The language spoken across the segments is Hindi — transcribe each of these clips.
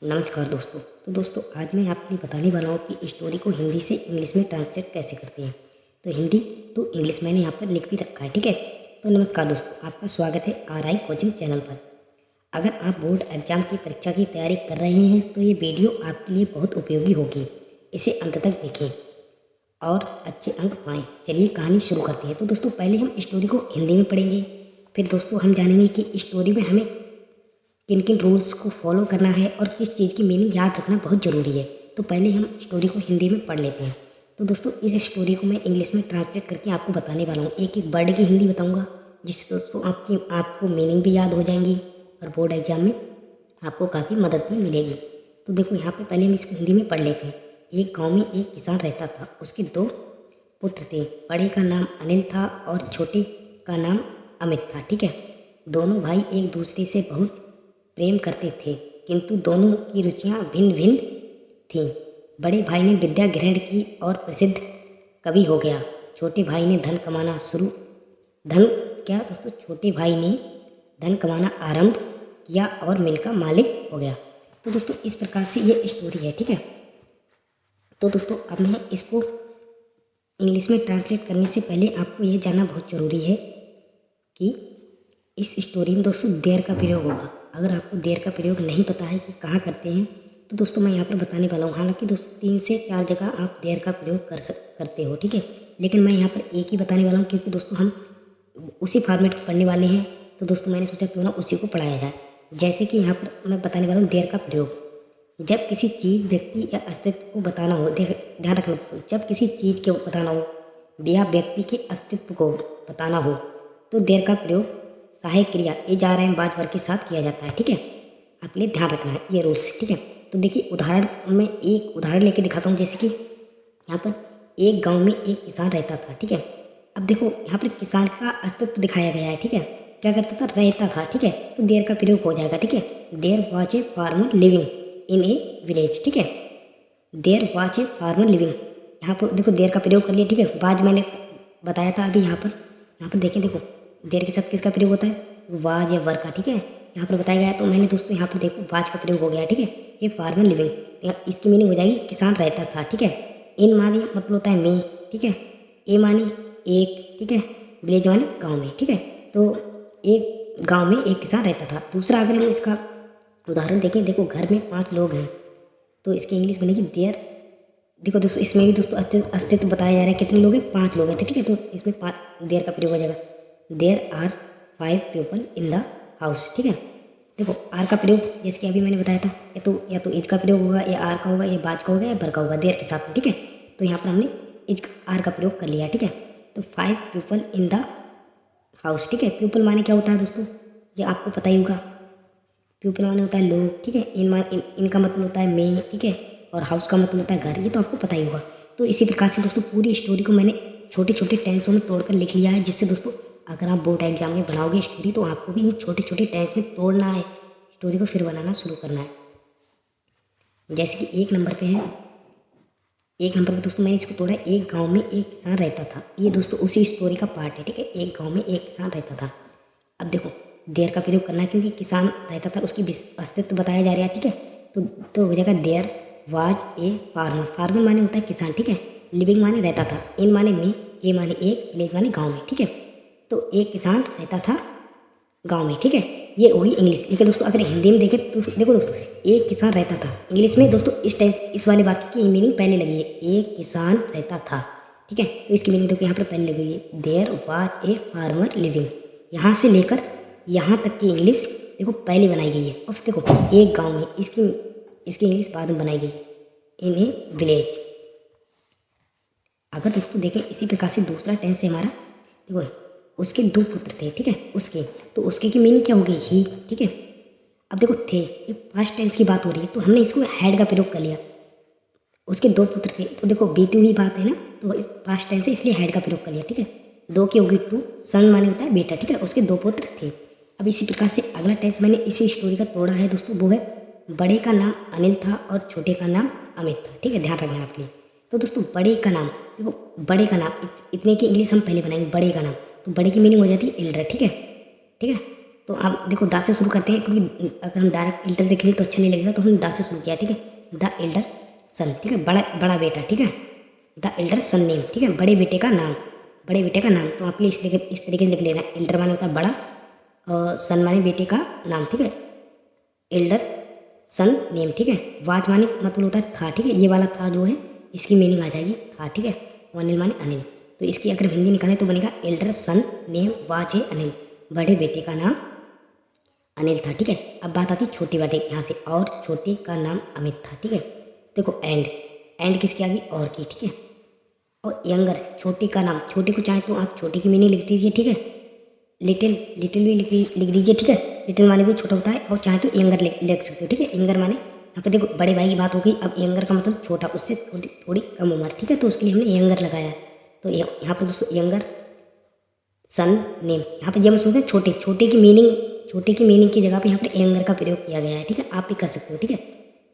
नमस्कार दोस्तों। तो दोस्तों आज मैं आपके लिए बताने वाला हूँ कि स्टोरी को हिंदी से इंग्लिश में ट्रांसलेट कैसे करते हैं। तो हिंदी टू इंग्लिश मैंने यहाँ पर लिख भी रखा है, ठीक है। तो नमस्कार दोस्तों, आपका स्वागत है RI कोचिंग चैनल पर। अगर आप बोर्ड एग्जाम की परीक्षा की तैयारी कर रहे हैं तो ये वीडियो आपके लिए बहुत उपयोगी होगी। इसे अंत तक देखें और अच्छे अंक पाएँ। चलिए कहानी शुरू करते हैं। तो दोस्तों पहले हम स्टोरी को हिंदी में पढ़ेंगे, फिर दोस्तों हम जानेंगे कि स्टोरी में हमें किन किन रूल्स को फॉलो करना है और किस चीज़ की मीनिंग याद रखना बहुत ज़रूरी है। तो पहले हम स्टोरी को हिंदी में पढ़ लेते हैं। तो दोस्तों इस स्टोरी को मैं इंग्लिश में ट्रांसलेट करके आपको बताने वाला हूँ। एक एक वर्ड की हिंदी बताऊँगा, जिससे दोस्तों आपको मीनिंग भी याद हो जाएंगी और बोर्ड एग्जाम में आपको काफ़ी मदद भी मिलेगी। तो देखो यहाँ पे पहले हम इसको हिंदी में पढ़ लेते हैं। एक गाँव में एक किसान रहता था, उसके 2 पुत्र थे। बड़े का नाम अनिल था और छोटे का नाम अमित था, ठीक है। दोनों भाई एक दूसरे से बहुत प्रेम करते थे, किंतु दोनों की रुचियां भिन्न भिन्न थीं। बड़े भाई ने विद्या ग्रहण की और प्रसिद्ध कवि हो गया। छोटे भाई ने छोटे भाई ने धन कमाना आरंभ किया और मिल का मालिक हो गया। तो दोस्तों इस प्रकार से ये स्टोरी है, ठीक है। तो दोस्तों अब मैं इसको इंग्लिश में ट्रांसलेट करने से पहले आपको ये जानना बहुत ज़रूरी है कि इस स्टोरी में दोस्तों देयर का प्रयोग होगा। अगर आपको देयर का प्रयोग नहीं पता है कि कहाँ करते हैं तो दोस्तों मैं यहाँ पर बताने वाला हूँ। हालांकि दोस्तों 3 से 4 जगह आप देयर का प्रयोग करते हो, ठीक है। लेकिन मैं यहाँ पर एक ही बताने वाला हूँ, क्योंकि दोस्तों हम उसी फॉर्मेट को पढ़ने वाले हैं। तो दोस्तों मैंने सोचा क्यों ना उसी को पढ़ाया जाए। जैसे कि यहाँ पर मैं बताने वाला हूँ देयर का प्रयोग। जब किसी चीज़, व्यक्ति या अस्तित्व को बताना हो, ध्यान रखना दोस्तों, जब किसी चीज़ को बताना हो या व्यक्ति के अस्तित्व को बताना हो तो देयर का प्रयोग सहायक क्रिया ए जा रहे हैं बाज वर्ग के साथ किया जाता है, ठीक है। आपके लिए ध्यान रखना है ये रूल्स, ठीक है। तो देखिए एक उदाहरण लेके दिखाता हूँ। जैसे कि यहाँ पर एक गांव में एक किसान रहता था, ठीक है। अब देखो यहाँ पर किसान का अस्तित्व दिखाया गया है, ठीक है। क्या करता था? रहता था, ठीक है। तो देयर का प्रयोग हो जाएगा, ठीक है। There was a farmer living in a village, ठीक है। There was a farmer living, यहाँ पर देखो देयर का प्रयोग कर लिया, ठीक है। बाज मैंने बताया था अभी। यहाँ पर देखें, देखो देयर के साथ किसका प्रयोग होता है? वाज या वर का, ठीक है। यहाँ पर बताया गया है। तो मैंने दोस्तों यहाँ पर देखो वाज का प्रयोग हो गया, ठीक है। ये फार्मर लिविंग, इसकी मीनिंग हो जाएगी किसान रहता था, ठीक है। इन मानी मतलब होता है में, ठीक है। ए मानी एक, ठीक है। विलेज मानी गाँव में, ठीक है। तो एक गाँव में एक किसान रहता था। दूसरा अगर हम इसका उदाहरण देखें, देखो घर में 5 लोग हैं तो इसकी इंग्लिश बनेगी देयर। देखो दोस्तों इसमें भी दोस्तों अस्तित्व बताया जा रहा है। कितने लोग हैं? 5 लोग हैं, ठीक है। तो इसमें देयर का प्रयोग हो जाएगा। There are 5 people in the house, ठीक है। देखो आर का प्रयोग जैसे कि अभी मैंने बताया था, या तो इज का प्रयोग होगा, या आर का होगा, या बाज का होगा, या बर का होगा देयर के साथ में, ठीक है। तो यहाँ पर हमने आर का प्रयोग कर लिया, ठीक है। तो 5 पीपल इन द हाउस, ठीक है। पीपल माने क्या होता है दोस्तों? ये आपको पता ही होगा। पीपल माने होता है लोग, ठीक है। इनका मतलब होता है में, ठीक है। और हाउस का मतलब होता है घर, ये तो आपको पता ही होगा। तो इसी प्रकार से दोस्तों पूरी स्टोरी को मैंने छोटे छोटे टेंसों में तोड़कर लिख लिया है, जिससे दोस्तों अगर आप बोर्ड एग्जाम में बनाओगे स्टोरी तो आपको भी इन छोटे छोटे टेंस में तोड़ना है स्टोरी को, फिर बनाना शुरू करना है। जैसे कि 1 नंबर पे दोस्तों मैंने इसको तोड़ा। एक गांव में एक किसान रहता था। ये दोस्तों उसी स्टोरी का पार्ट है, ठीक है। एक गांव में एक किसान रहता था। अब देखो देयर का प्रयोग करना है, क्योंकि किसान रहता था, उसकी अस्तित्व बताया जा रहा है, ठीक है। तो हो जाएगा there was a farmer. Farmer माने होता है किसान, ठीक है। लिविंग माने रहता था, इन माने में, ए माने एक, विलेज माने गाँव में, ठीक है। तो एक किसान रहता था गांव में, ठीक है। ये होगी इंग्लिश। लेकिन दोस्तों अगर हिंदी में देखें तो देखो दोस्तों एक किसान रहता था। इंग्लिश में दोस्तों इस वाले वाक्य की मीनिंग पहले लगी है, एक किसान रहता था, ठीक है। तो इसकी मीनिंग देखो यहाँ पर पहले लगी हुई है, there was a farmer living. यहाँ से लेकर यहाँ तक की इंग्लिश देखो पहले बनाई गई है। और देखो एक गाँव में, इसकी इंग्लिश बाद में बनाई गई, इन ए विलेज। अगर दोस्तों देखें इसी प्रकार से दूसरा टेंस है हमारा, देखो उसके 2 पुत्र थे, ठीक है। उसके की मीनिंग क्या हो गई? ही, ठीक है। अब देखो थे, ये पास्ट टेंस की बात हो रही है, तो हमने इसको हैड का प्रयोग कर लिया। उसके 2 पुत्र थे, तो देखो बीती हुई बात है ना, तो इस पास्ट टेंस है इसलिए हैड का प्रयोग कर लिया, ठीक है। 2 की होगी 2, सन माने होता है बेटा, ठीक है। उसके 2 पुत्र थे। अब इसी प्रकार से अगला टेंस मैंने इसी स्टोरी का तोड़ा है दोस्तों, वो है बड़े का नाम अनिल था और छोटे का नाम अमित था, ठीक है। ध्यान रखना है आपके लिए। तो दोस्तों बड़े का नाम, देखो बड़े का नाम, इतने की इंग्लिश हम पहले बनाएंगे। बड़े का नाम, तो बड़े की मीनिंग हो जाती है एल्डर, ठीक है। तो आप देखो दा से शुरू करते हैं, क्योंकि अगर हम डायरेक्ट एल्डर देखेंगे तो अच्छा नहीं लगेगा, तो हम दा से शुरू किया, ठीक है। द एल्डर सन, ठीक है, बड़ा बेटा, ठीक है। द एल्डर सन नेम, ठीक है, बड़े बेटे का नाम, बड़े बेटे का नाम। तो आपके लिए इस तरीके से लिख लेना, एल्डर माने होता है बड़ा और सन माने बेटे का नाम, ठीक है। एल्डर सन नेम, ठीक है। वाज माने मतलब होता है था, ठीक है। ये वाला था जो है इसकी मीनिंग आ जाएगी था, ठीक है। अनिल माने अनिल, तो इसकी अगर हिंदी निकालें तो बनेगा Elder son name was a Anil, बड़े बेटे का नाम अनिल था, ठीक है। अब बात आती छोटी बात यहाँ से, और छोटे का नाम अमित था, ठीक है। देखो एंड किसकी आ गई, और की, ठीक है। और यंगर, छोटे का नाम, छोटे को चाहे तो आप छोटे की मीनिंग लिख दीजिए, ठीक है। लिटिल भी लिख दीजिए, ठीक है। लिटिल माने भी छोटा होता है, और चाहे तो यंगर लिख सकते हो, ठीक है। यंगर माने यहाँ पे देखो बड़े भाई की बात हो गई, अब यंगर का मतलब छोटा, उससे थोड़ी कम उम्र, ठीक है। तो उसके लिए हमने यंगर लगाया। तो यहाँ पर दोस्तों यंगर सन नेम, यहाँ पे जब हम सोचते हैं छोटे की मीनिंग की जगह पे यहाँ पर यंगर का प्रयोग किया गया है, ठीक है। आप भी कर सकते हो, ठीक है।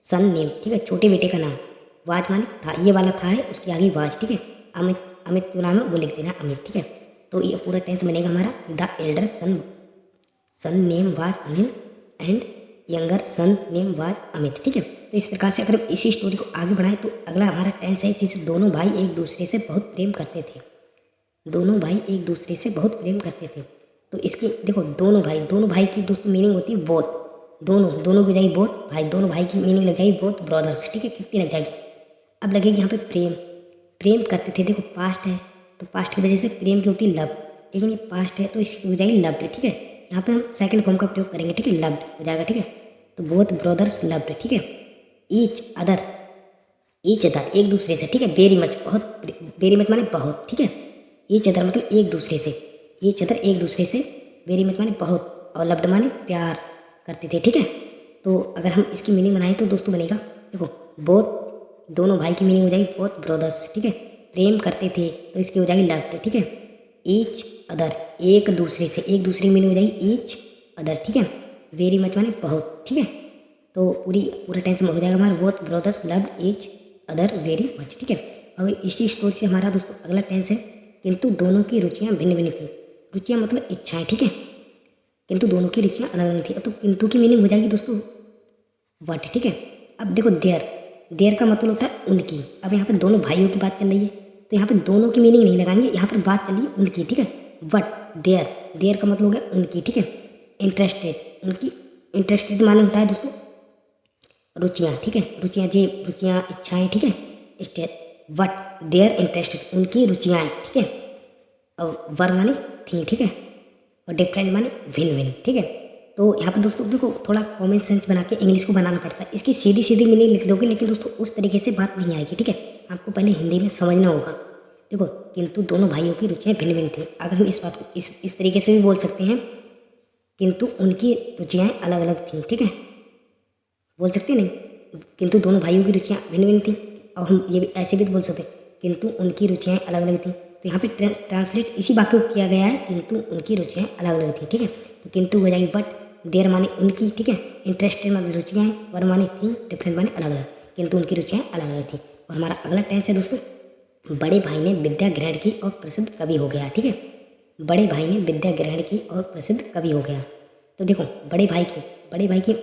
सन नेम, ठीक है, छोटे बेटे का नाम। वाज माने था, ये वाला था है, उसकी आगे वाज, ठीक है। अमित जो नाम है वो लिख देना अमित, ठीक है। तो ये पूरा टेंस बनेगा हमारा, the elder son name was Anil and younger son name was Amit, ठीक है। तो इस प्रकार से अगर इसी स्टोरी को आगे बढ़ाएं तो अगला हमारा टेंस है, जिसे दोनों भाई एक दूसरे से बहुत प्रेम करते थे। दोनों भाई एक दूसरे से बहुत प्रेम करते थे। तो इसकी देखो दोनों भाई की दोस्तों मीनिंग होती है बोथ, दोनों की जाएगी बोथ भाई, दोनों भाई की मीनिंग लग जाएगी बोथ ब्रदर्स, ठीक है। 50 लग जाएगी। अब लगेगी यहाँ पे प्रेम करते थे, देखो पास्ट है तो पास्ट की वजह से प्रेम की होती है लव, लेकिन ये पास्ट है तो इसकी हो जाएगी लव्ड, ठीक है। यहाँ पे हम सेकंड फॉर्म का प्रयोग करेंगे, ठीक है, लव्ड हो जाएगा, ठीक है। तो बोथ ब्रदर्स लव्ड, ठीक है। ईच अदर एक दूसरे से, ठीक है। वेरी मच माने बहुत, ठीक है। ईच अदर मतलब एक दूसरे से, ईच अदर एक दूसरे से, वेरी मच माने बहुत, और लव्ड माने प्यार करते थे, ठीक है। तो अगर हम इसकी मीनिंग बनाएं तो दोस्तों बनेगा, देखो बोथ, दोनों भाई की मीनिंग हो जाएगी बोथ ब्रदर्स, ठीक है। प्रेम करते थे तो इसकी हो जाएगी लव्ड, ठीक है। ईच अदर एक दूसरे से, एक दूसरे की मीनिंग हो जाएगी ईच अदर, ठीक है। वेरी मच माने बहुत, ठीक है। तो पूरा टेंस में हो जाएगा हमारा both brothers loved each other very much, ठीक है। अब इसी स्टोरी से हमारा दोस्तों अगला टेंस है, किंतु दोनों की रुचियाँ भिन्न भिन्न थी। रुचियाँ मतलब इच्छाएं, ठीक है। किंतु दोनों की रुचियाँ अलग अलग थी। तो किंतु की मीनिंग हो जाएगी दोस्तों वट, ठीक है। अब देखो देयर का मतलब होता है उनकी। अब यहाँ पर दोनों भाइयों की बात चल रही है, तो यहाँ पर दोनों की मीनिंग नहीं लगाएंगे, यहाँ पर बात चल रही है उनकी, ठीक है। वट देयर का मतलब हो गया उनकी, ठीक है। इंटरेस्टेड, उनकी इंटरेस्टेड माने होता है दोस्तों रुचियाँ, ठीक है। रुचियाँ इच्छाएँ, ठीक है। वट देयर इंटरेस्टेड, उनकी रुचियाँ, ठीक है। और वर माने थी, ठीक है। और डिफरेंट माने भिन्न, ठीक है। तो यहाँ पर दोस्तों देखो थोड़ा कॉमन सेंस बना के इंग्लिश को बनाना पड़ता है। इसकी सीधी मीनिंग लिख दोगे, लेकिन दोस्तों उस तरीके से बात नहीं आएगी, ठीक है। आपको पहले हिंदी में समझना होगा। देखो किंतु दोनों भाइयों की रुचियाँ भिन्न भिन्न थी। अगर हम इस बात को इस तरीके से भी बोल सकते हैं, किंतु उनकी रुचियाँ अलग अलग थी, ठीक है। बोल सकते हैं नहीं, किंतु दोनों भाइयों की रुचियाँ भिन्न भिन्न थी। और हम ये भी ऐसे भी बोल सकते हैं, किंतु उनकी रुचियाँ अलग अलग थी। तो यहाँ पे ट्रांसलेट इसी वाक्य को किया गया है, किंतु उनकी रुचियाँ अलग अलग थी, ठीक है। तो किंतु हो जाएगी बट, देर माने उनकी, ठीक है। इंटरेस्टेड माने रुचियाँ, वर माने थी, डिफरेंट माने अलग अलग, किंतु उनकी रुचियाँ अलग अलग थी। और हमारा अगला टेंस है दोस्तों, बड़े भाई ने विद्या ग्रहण की और प्रसिद्ध कवि हो गया, ठीक है। बड़े भाई ने विद्या ग्रहण की और प्रसिद्ध कवि हो गया। तो देखो बड़े भाई की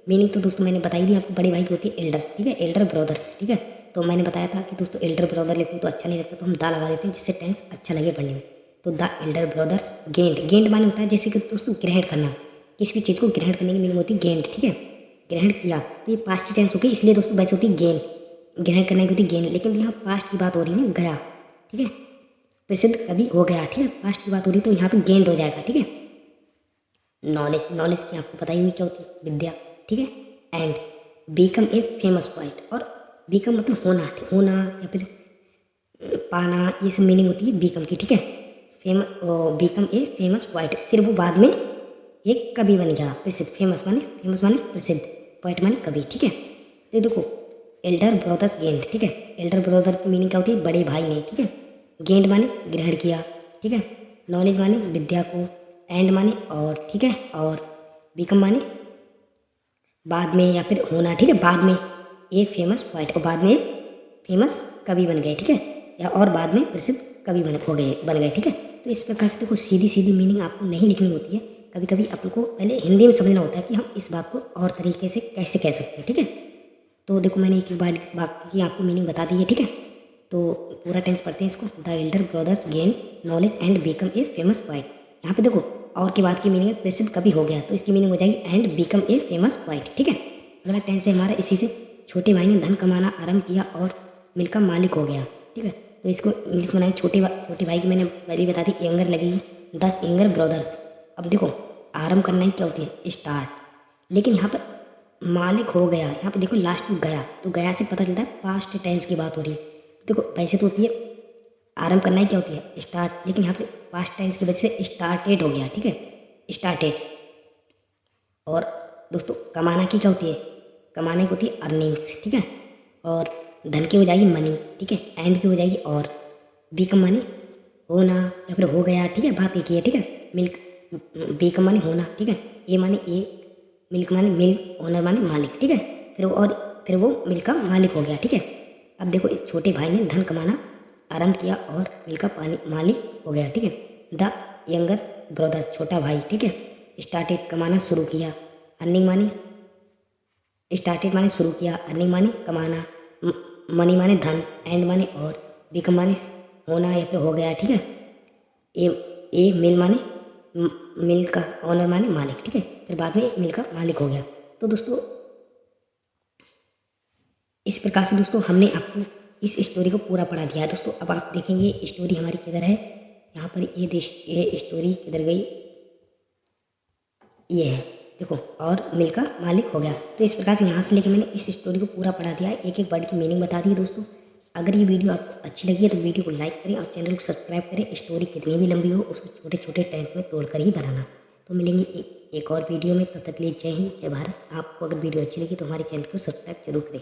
मीनिंग तो दोस्तों मैंने बताई दी आपको, बड़े भाई की होती है एल्डर, ठीक है। एल्डर ब्रदर्स, ठीक है। तो मैंने बताया था कि दोस्तों एल्डर ब्रदर लिखूँ तो अच्छा नहीं लगता, तो हम दा लगा देते हैं जिससे टेंस अच्छा लगे पढ़ने में। तो द एल्डर ब्रदर्स गेंड माने होता है जैसे कि दोस्तों ग्रहण करना, किसी चीज़ को ग्रहण करने की मीनिंग होती है गेंड, ठीक है। ग्रहण किया तो ये पास्ट टेंस हो गई, इसलिए दोस्तों वैसे होती है गेंद, ग्रहण करने की होती है गेंद, लेकिन यहाँ पास्ट की बात हो रही है ना, गया, ठीक है। प्रसिद्ध कवि हो गया, ठीक है। पास्ट की बात हो रही है तो यहाँ पे गेंड हो जाएगा, ठीक है। नॉलेज की आपको पता ही हुई क्या होती है, विद्या, ठीक है। And become a famous poet, और बीकम मतलब होना या फिर पाना, ये सब मीनिंग होती है बीकम की, ठीक है। बीकम ए फेमस पोएट, फिर वो बाद में एक कवि बन गया, प्रसिद्ध। फेमस माने प्रसिद्ध, पोएट माने कवि, ठीक है। तो देखो एल्डर ब्रदर्स गेंड, ठीक है। एल्डर ब्रदर की मीनिंग क्या होती है, बड़े भाई ने, ठीक है। गेंड माने ग्रहण किया, ठीक है। नॉलेज माने विद्या को, एंड माने और, ठीक है। और बीकम माने बाद में या फिर होना, ठीक है, बाद में। ए फेमस पोएट, और बाद में फेमस कवि बन गए, ठीक है। या और बाद में प्रसिद्ध कवि बन गए, ठीक है। तो इस प्रकार से देखो सीधी मीनिंग आपको नहीं लिखनी होती है, कभी कभी अपन को पहले हिंदी में समझना होता है कि हम इस बात को और तरीके से कैसे कह सकते हैं, ठीक है। तो देखो मैंने एक बार वाक्य की आपको मीनिंग बता दी है, ठीक है। तो पूरा टेंस पढ़ते हैं इसको। The Elder brothers gain knowledge and become a famous poet. यहाँ पे देखो और के बाद की मीनिंग है प्रसिद्ध कवि हो गया, तो इसकी मीनिंग हो जाएगी and become a famous poet, ठीक है। अगला टेंस है हमारा इसी से, छोटे भाई ने धन कमाना आरंभ किया और मिल का मालिक हो गया, ठीक है। तो इसको इंग्लिश में छोटे भाई की मैंने पहले बता दी, यंगर लगेगी, 10 यंगर ब्रदर्स। अब देखो आरंभ करना ही क्या होती है, स्टार्ट, लेकिन यहाँ पर मालिक हो गया, यहाँ पे देखो लास्ट में गया, तो गया से पता चलता है पास्ट टेंस की बात हो रही है। तो देखो वैसे तो होती है आरंभ करना ही क्या होती है, स्टार्ट, लेकिन यहाँ पे पास्ट टेंस की वजह से स्टार्टेड हो गया, ठीक है, स्टार्टेड। और दोस्तों कमाना की क्या होती है, कमाने की होती है अर्निंग्स, ठीक है। और धन की हो जाएगी मनी, ठीक है। एंड की हो जाएगी और, बिकम मानी होना या फिर हो गया, ठीक है, बात एक ही है, ठीक है। मिल्क, बिकम मानी होना, ठीक है। ए मानी ए, मिल्क मानी मिल्क, ओनर मानी मालिक, ठीक है। फिर वो मिल्क का मालिक हो गया, ठीक है। अब देखो इस छोटे भाई ने धन कमाना आरंभ किया और मिल्क का मालिक हो गया, ठीक है। द यंगर ब्रदर छोटा भाई, ठीक है, स्टार्टेड कमाना शुरू किया, अर्निंग मानी स्टार्टेड माने शुरू किया, अर्निंग माने कमाना, मनी माने धन, एंड माने और, बिकम माने होना या फिर हो गया, ठीक है। ए मिल माने मिल का ऑनर माने मालिक, ठीक है। फिर बाद में मिल का मालिक हो गया। तो दोस्तों इस प्रकार से दोस्तों हमने आपको इस स्टोरी को पूरा पढ़ा दिया है। दोस्तों अब आप देखेंगे स्टोरी हमारी किधर है, यहाँ पर ये स्टोरी किधर गई, ये है देखो, और मिल का मालिक हो गया। तो इस प्रकार से यहाँ से लेके मैंने इस स्टोरी को पूरा पढ़ा दिया है, एक एक वर्ड की मीनिंग बता दी है। दोस्तों अगर ये वीडियो आपको अच्छी लगी है तो वीडियो को लाइक करें और चैनल को सब्सक्राइब करें। स्टोरी कितनी भी लंबी हो उसको छोटे छोटे टेंस में तोड़कर ही बनाना। तो मिलेंगे एक और वीडियो में, तब तक के लिए जय हिंद, जय भारत। आपको अगर वीडियो अच्छी लगी तो हमारे चैनल को सब्सक्राइब जरूर करें।